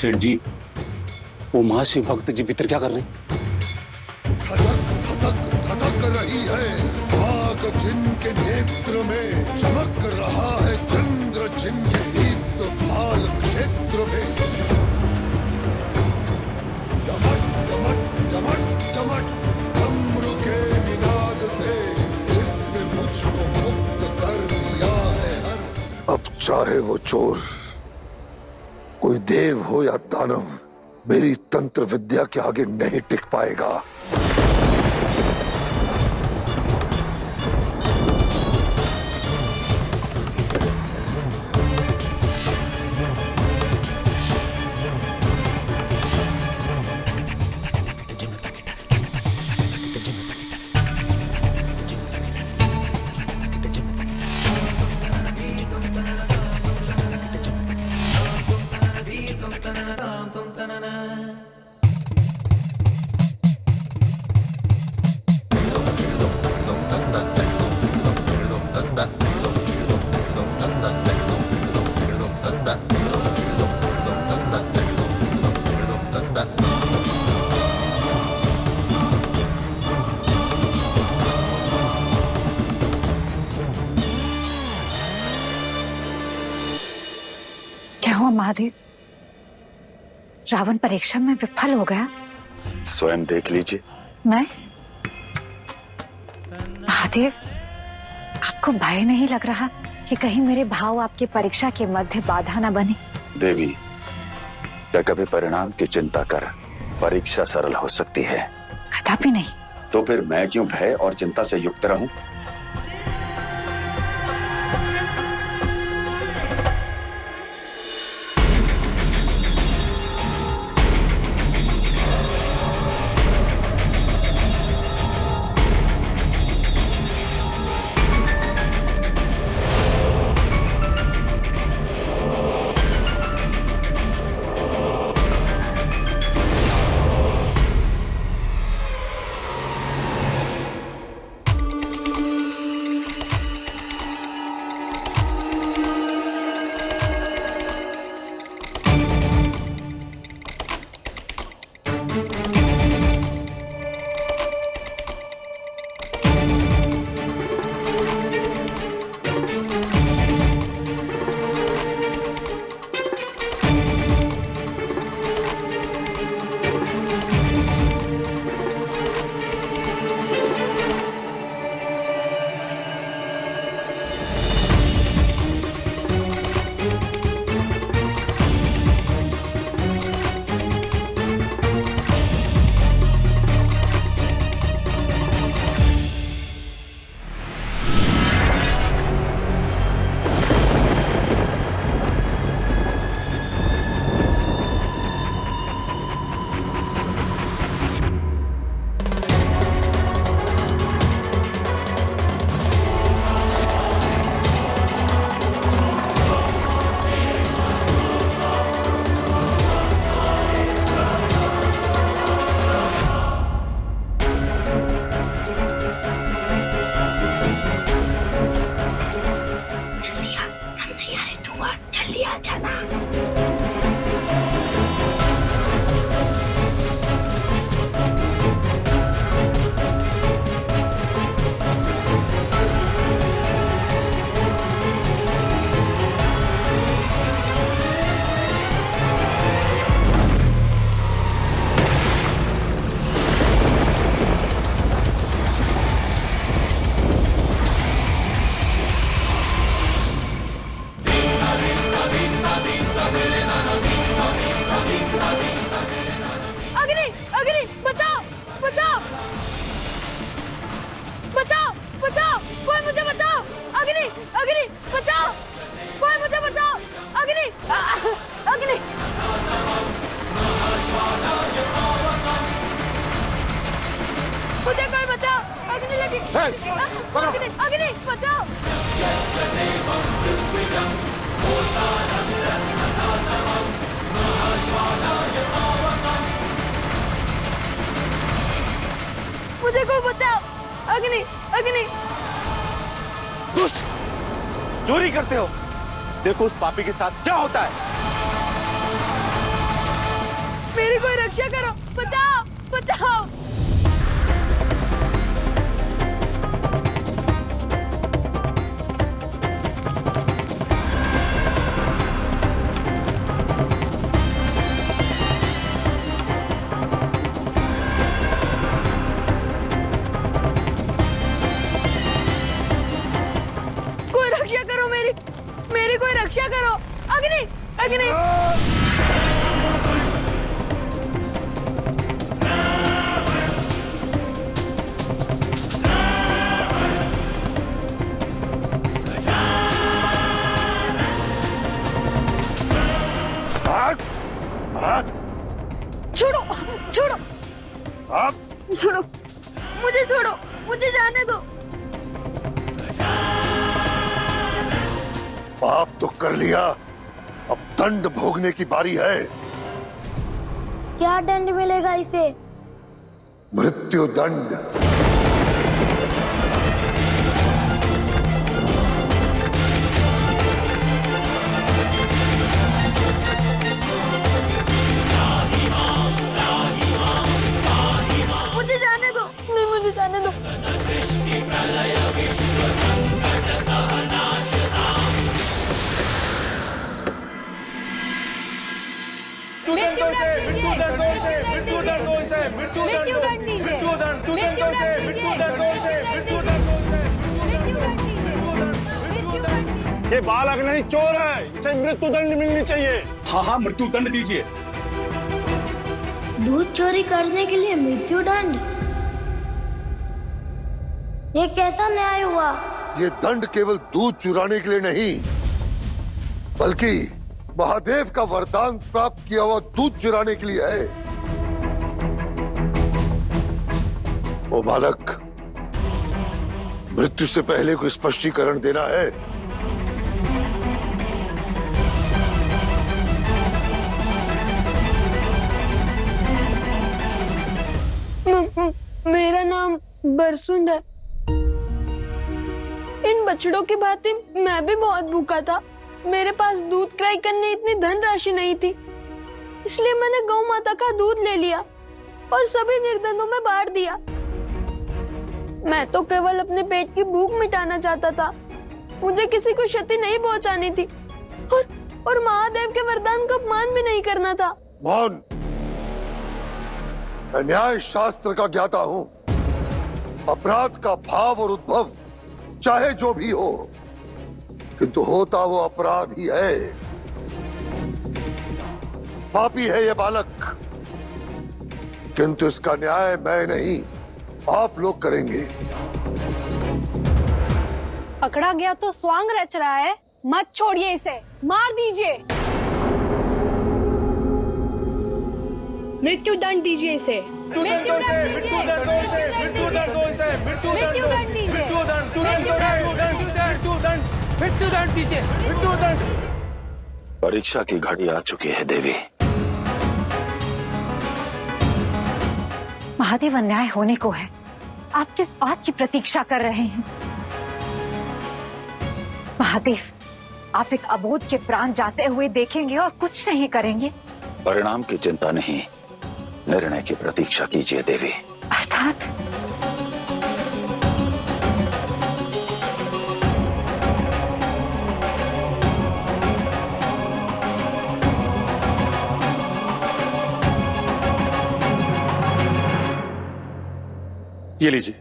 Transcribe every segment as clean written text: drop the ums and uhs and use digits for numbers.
सेठ जी, वो महाशिव भक्त जी भीतर क्या कर रहे हैं? धधक धधक धधक रही है आग, जिनके नेत्र में चमक रहा है चंद्र, जिनके दीप्त भाल क्षेत्र में डमट डमट डमट डमट डमरू के निनाद से इसने मुझको मुक्त कर दिया है हर। अब चाहे वो चोर कोई देव हो या दानव, मेरी तंत्र विद्या के आगे नहीं टिक पाएगा। क्या हुआ महादेव? रावण परीक्षा में विफल हो गया? स्वयं देख लीजिए। मैं? महादेव, आपको भय नहीं लग रहा कि कहीं मेरे भाव आपकी परीक्षा के मध्य बाधा न बने? देवी, क्या कभी परिणाम की चिंता कर परीक्षा सरल हो सकती है? कदापि नहीं। तो फिर मैं क्यों भय और चिंता से युक्त रहूं? मुझे कोई बचाओ, अग्नि लगी। अग्नि, अग्नि बचाओ। मुझे कोई बचाओ, अग्नि, अग्नि। दुष्ट, चोरी करते हो, देखो उस पापी के साथ क्या होता है। मेरी कोई रक्षा करो, बचाओ बचाओ। कोई रक्षा करो, मेरी कोई रक्षा करो। अग्नि अग्नि। छोड़ो छोड़ो छोड़ो, मुझे छोड़ो, मुझे जाने दो। पाप तो कर लिया, अब दंड भोगने की बारी है। क्या दंड मिलेगा इसे? मृत्यु दंड। मुझे जाने दो, नहीं मुझे जाने दो। ये बालक नहीं, चोर है, इसे मृत्यु दंड मिलनी चाहिए। हाँ हाँ, मृत्यु दंड दीजिए। दूध चोरी करने के लिए मृत्यु दंड? ये कैसा न्याय हुआ? ये दंड केवल दूध चुराने के लिए नहीं, बल्कि महादेव का वरदान प्राप्त किया हुआ दूध चुराने के लिए है। ओ बालक, मृत्यु से पहले कोई स्पष्टीकरण देना है? मेरा नाम बरसुंड है। इन बछड़ों की भांति मैं भी बहुत भूखा था। मेरे पास दूध क्रय करने इतनी धनराशि नहीं थी, इसलिए मैंने गौ माता का दूध ले लिया और सभी निर्धनों में बांट दिया। मैं तो केवल अपने पेट की भूख मिटाना चाहता था, मुझे किसी को क्षति नहीं पहुंचानी थी और महादेव के वरदान का अपमान भी नहीं करना था। मौन। मैं न्याय शास्त्र का ज्ञाता हूं। अपराध का भाव और उद्भव चाहे जो भी हो, किंतु होता वो अपराध ही है। पापी है ये बालक, किंतु इसका न्याय मैं नहीं, आप लोग करेंगे। पकड़ा गया तो स्वांग रच रहा है, मत छोड़िए इसे, मार दीजिए। मृत्यु दंड दीजिए इसे। मृत्यु दंड दीजिए। परीक्षा की घड़ी आ चुकी है देवी। महादेव, अन्याय होने को है। आप किस बात की प्रतीक्षा कर रहे हैं? महादेव, आप एक अबोध के प्राण जाते हुए देखेंगे और कुछ नहीं करेंगे। परिणाम की चिंता नहीं, निर्णय की प्रतीक्षा कीजिए देवी। अर्थात ये लीजिए।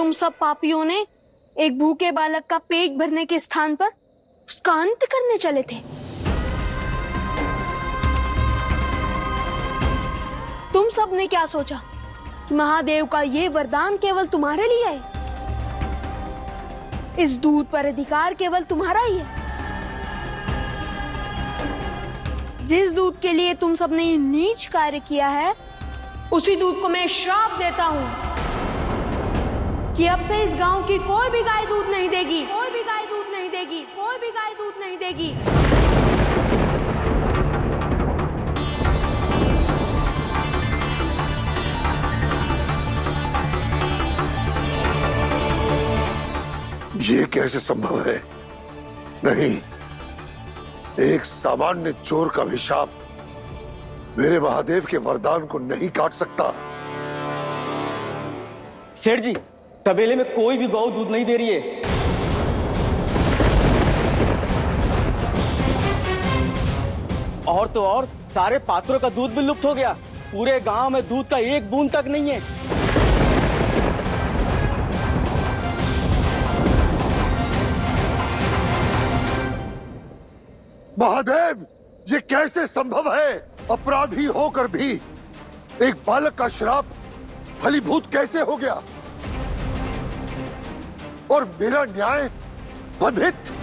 तुम सब पापियों ने एक भूखे बालक का पेट भरने के स्थान पर उसका अंत करने चले थे। तुम सब ने क्या सोचा कि महादेव का ये वरदान केवल तुम्हारे लिए है? इस दूध पर अधिकार केवल तुम्हारा ही है। जिस दूध के लिए तुम सबने ये नीच कार्य किया है, उसी दूध को मैं श्राप देता हूं कि अब से इस गांव की कोई भी गाय दूध नहीं देगी, कोई भी गाय दूध नहीं देगी, कोई भी गाय दूध नहीं देगी। ये कैसे संभव है? नहीं, एक सामान्य चोर का अभिशाप मेरे महादेव के वरदान को नहीं काट सकता। सेठ जी, तबेले में कोई भी गौ दूध नहीं दे रही है। और तो और सारे पात्रों का दूध भी लुप्त हो गया। पूरे गांव में दूध का एक बूंद तक नहीं है। महादेव, ये कैसे संभव है? अपराधी होकर भी एक बालक का श्राप फलीभूत कैसे हो गया और मेरा न्याय बाधित?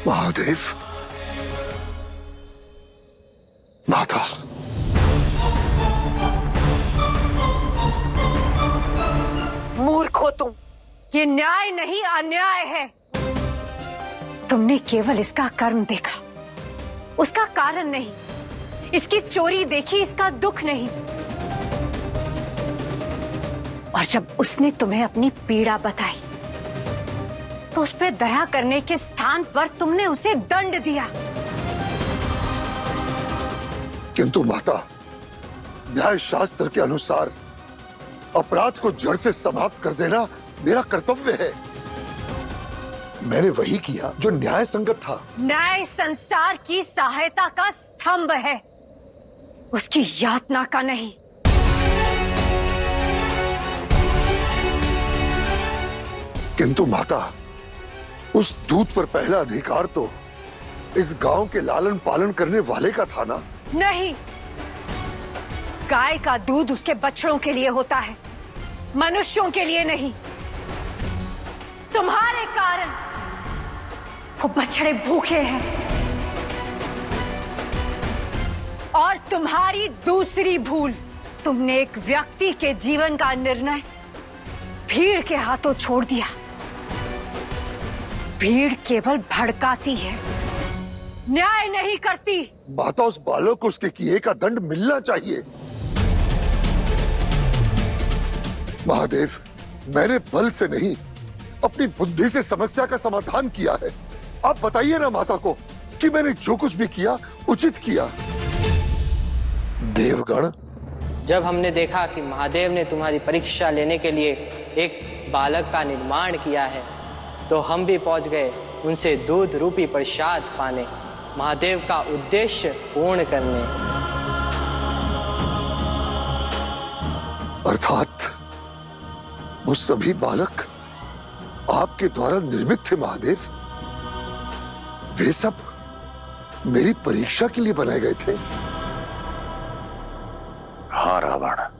महादेव, माता, मूर्ख हो तुम। ये न्याय नहीं, अन्याय है। तुमने केवल इसका कर्म देखा, उसका कारण नहीं। इसकी चोरी देखी, इसका दुख नहीं। और जब उसने तुम्हें अपनी पीड़ा बताई तो उस पे दया करने के स्थान पर तुमने उसे दंड दिया। किंतु माता, न्याय शास्त्र के अनुसार अपराध को जड़ से समाप्त कर देना मेरा कर्तव्य है। मैंने वही किया जो न्याय संगत था। न्याय संसार की सहायता का स्तंभ है, उसकी यातना का नहीं। किंतु माता, उस दूध पर पहला अधिकार तो इस गांव के लालन पालन करने वाले का था ना? नहीं, गाय का दूध उसके बछड़ों के लिए होता है, मनुष्यों के लिए नहीं। तुम्हारे कारण वो बछड़े भूखे हैं। और तुम्हारी दूसरी भूल, तुमने एक व्यक्ति के जीवन का निर्णय भीड़ के हाथों छोड़ दिया। भीड़ केवल भड़काती है, न्याय नहीं करती। माता, उस बालक को उसके किए का दंड मिलना चाहिए। महादेव, मैंने बल से नहीं, अपनी बुद्धि से समस्या का समाधान किया है। आप बताइए ना माता को कि मैंने जो कुछ भी किया उचित किया। देवगण, जब हमने देखा कि महादेव ने तुम्हारी परीक्षा लेने के लिए एक बालक का निर्माण किया है, तो हम भी पहुंच गए उनसे दूध रूपी प्रसाद पाने, महादेव का उद्देश्य पूर्ण करने। अर्थात वो सभी बालक आपके द्वारा निर्मित थे महादेव? वे सब मेरी परीक्षा के लिए बनाए गए थे? हाँ रावण,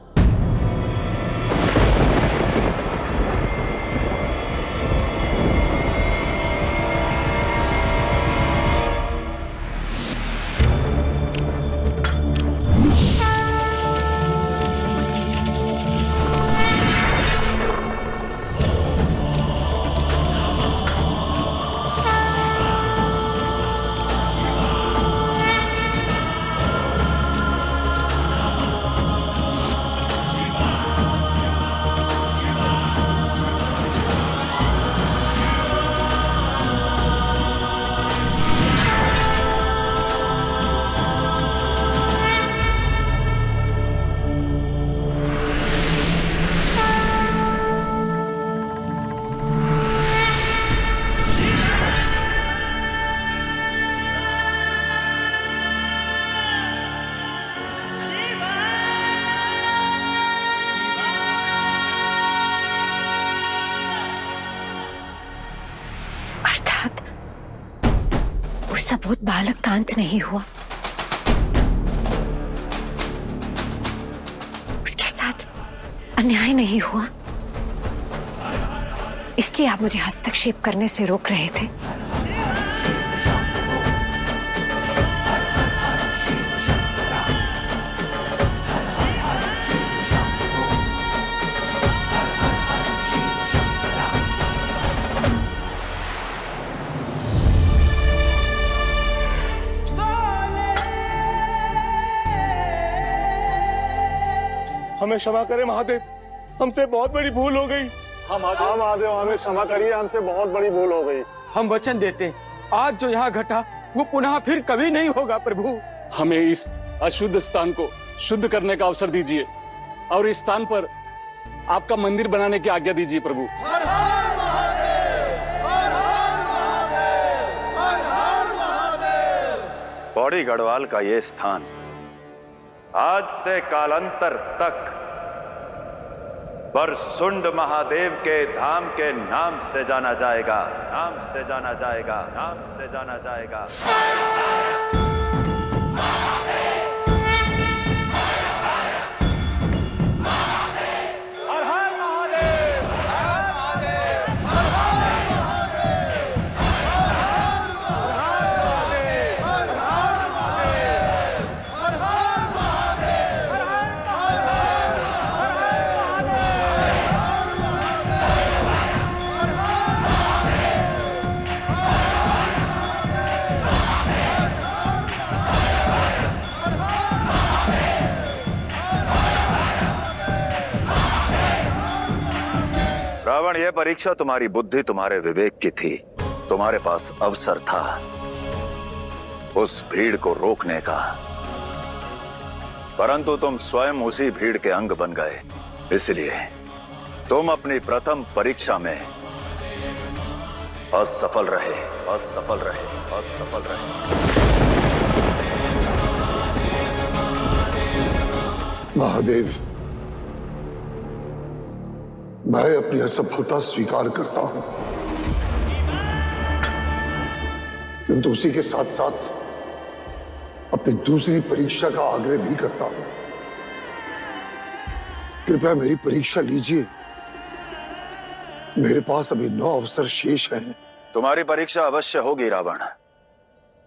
सबूत बालक का अंत नहीं हुआ, उसके साथ अन्याय नहीं हुआ, इसलिए आप मुझे हस्तक्षेप करने से रोक रहे थे। हमें क्षमा करें महादेव, हमसे बहुत बड़ी भूल हो गई। हाँ महादेव, हमें क्षमा करिए, हमसे बहुत बड़ी भूल हो गई। हम वचन देते हैं, आज जो यहाँ घटा वो पुनः फिर कभी नहीं होगा प्रभु। हमें इस अशुद्ध स्थान को शुद्ध करने का अवसर दीजिए और इस स्थान पर आपका मंदिर बनाने की आज्ञा दीजिए प्रभु। पौड़ी गढ़वाल का ये स्थान आज से कालांतर तक बरसुंड महादेव के धाम के नाम से जाना जाएगा, नाम से जाना जाएगा, नाम से जाना जाएगा। रावण, यह परीक्षा तुम्हारी बुद्धि, तुम्हारे विवेक की थी। तुम्हारे पास अवसर था उस भीड़ को रोकने का, परंतु तुम स्वयं उसी भीड़ के अंग बन गए। इसलिए तुम अपनी प्रथम परीक्षा में असफल रहे, असफल रहे, असफल रहे। महादेव, मैं अपनी असफलता स्वीकार करता हूं, किंतु उसी के साथ साथ अपनी दूसरी परीक्षा का आग्रह भी करता हूं। कृपया मेरी परीक्षा लीजिए, मेरे पास अभी 9 अवसर शेष हैं। तुम्हारी परीक्षा अवश्य होगी रावण,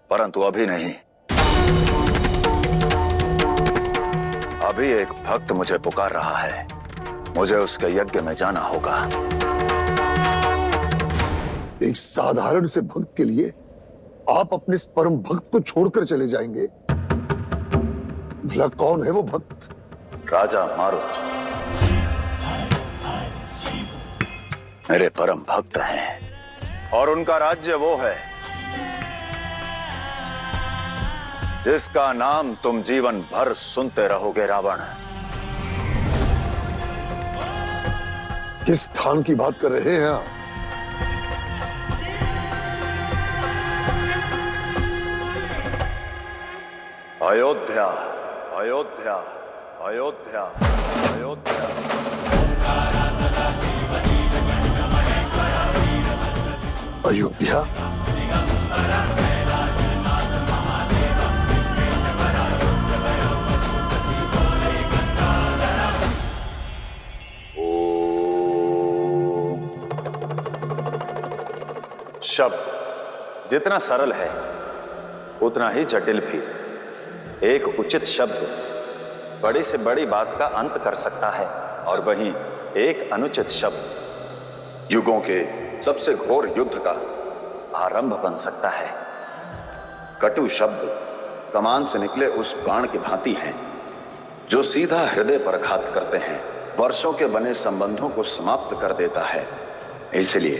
परंतु अभी नहीं। अभी एक भक्त मुझे पुकार रहा है, मुझे उसके यज्ञ में जाना होगा। एक साधारण से भक्त के लिए आप अपने इस परम भक्त को छोड़कर चले जाएंगे? भला कौन है वो भक्त? राजा मारुत मेरे परम भक्त हैं और उनका राज्य वो है जिसका नाम तुम जीवन भर सुनते रहोगे। रावण, किस स्थान की बात कर रहे हैं आप? अयोध्या, अयोध्या, अयोध्या, अयोध्या। अयोध्या? शब्द जितना सरल है उतना ही जटिल भी। एक उचित शब्द बड़ी से बड़ी बात का अंत कर सकता है और वहीं एक अनुचित शब्द युगों के सबसे घोर युद्ध का आरंभ बन सकता है। कटु शब्द कमान से निकले उस बाण की भांति हैं जो सीधा हृदय पर घात करते हैं, वर्षों के बने संबंधों को समाप्त कर देता है। इसलिए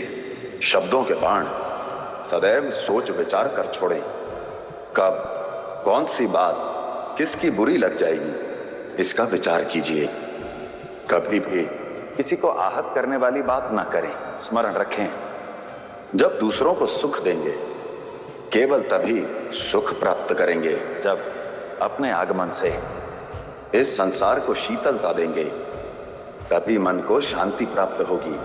शब्दों के बाण सदैव सोच विचार कर छोड़ें। कब कौन सी बात किसकी बुरी लग जाएगी इसका विचार कीजिए। कभी भी किसी को आहत करने वाली बात ना करें। स्मरण रखें, जब दूसरों को सुख देंगे केवल तभी सुख प्राप्त करेंगे जब अपने आगमन से इस संसार को शीतलता देंगे, तभी मन को शांति प्राप्त होगी।